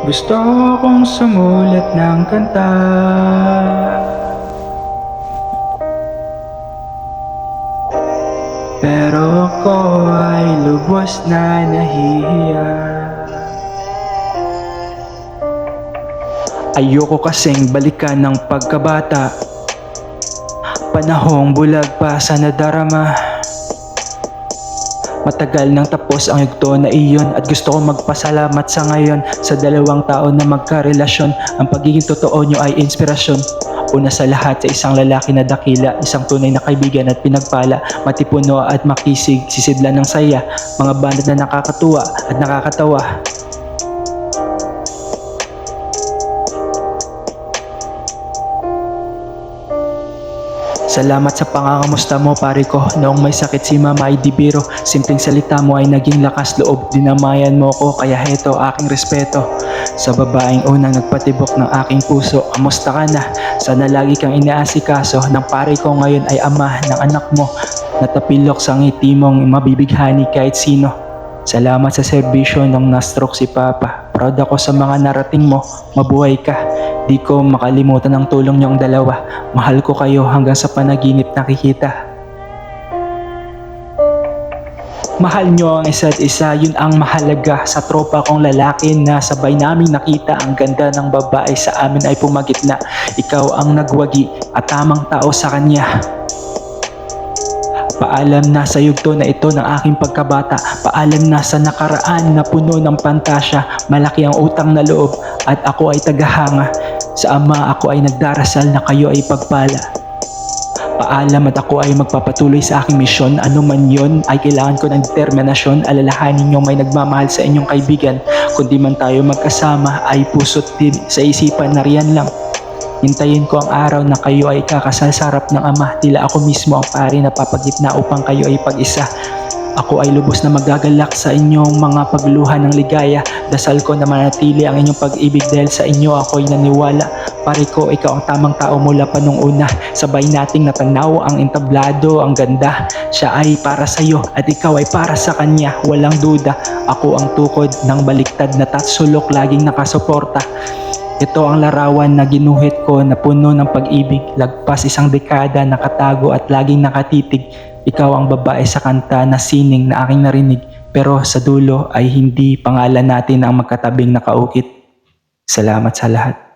Gusto kong sumulat ng kanta, pero ako ay lubos na nahihiya. Ayoko kasing balikan ng pagkabata, panahong bulag pa sa nadarama. Matagal nang tapos ang yugto na iyon, at gusto kong magpasalamat sa ngayon sa dalawang tao na magkarelasyon. Ang pagiging totoo nyo ay inspirasyon. Una sa lahat, sa isang lalaki na dakila, isang tunay na kaibigan at pinagpala, matipuno at makisig, sisidlan ng saya, mga banat na nakakatuwa at nakakatawa. Salamat sa pangangamusta mo, pare ko. Noong may sakit si mama ay di biro. Simpleng salita mo ay naging lakas loob. Dinamayan mo ko, kaya heto aking respeto. Sa babaeng unang nagpatibok ng aking puso, kamusta ka na? Sana lagi kang inaasikaso. Ng pare ko ngayon ay ama ng anak mo. Natapilok sa ngiti mong mabibighani kahit sino. Salamat sa serbisyo nung na-stroke si Papa. Proud ako sa mga narating mo. Mabuhay ka. Di ko makalimutan ang tulong niyong dalawa. Mahal ko kayo hanggang sa panaginip nakikita. Mahal niyo ang isa't isa, yun ang mahalaga. Sa tropa kong lalaki na sabay naming nakita, ang ganda ng babae sa amin ay pumagitna. Ikaw ang nagwagi at tamang tao sa kanya. Paalam na sa yugto na ito ng aking pagkabata. Paalam na sa nakaraan na puno ng pantasya. Malaki ang utang na loob at ako ay tagahanga. Sa ama ako ay nagdarasal na kayo ay pagpala. Paalam at ako ay magpapatuloy sa aking misyon. Ano man yon ay kailangan ko ng determinasyon. Alalahanin nyo may nagmamahal sa inyong kaibigan. Kung di man tayo magkasama ay puso't din sa isipan na riyan lang. Hintayin ko ang araw na kayo ay kakasal sa harap ng ama. Tila ako mismo ang pari na papagitna upang kayo ay pag-isa. Ako ay lubos na magagalak sa inyong mga pagluha ng ligaya. Dasal ko na manatili ang inyong pag-ibig dahil sa inyo ako'y naniwala. Pare ko, ikaw ang tamang tao mula pa nung una. Sabay nating natanaw ang entablado, ang ganda. Siya ay para sa'yo at ikaw ay para sa kanya. Walang duda, ako ang tukod ng baliktad na tatsulok, laging nakasuporta. Ito ang larawan na ginuhit ko na puno ng pag-ibig. Lagpas isang dekada nakatago at laging nakatitig. Ikaw ang babae sa kanta na sining na aking narinig. Pero sa dulo ay hindi pangalan natin ang magkatabing nakaukit. Salamat sa lahat.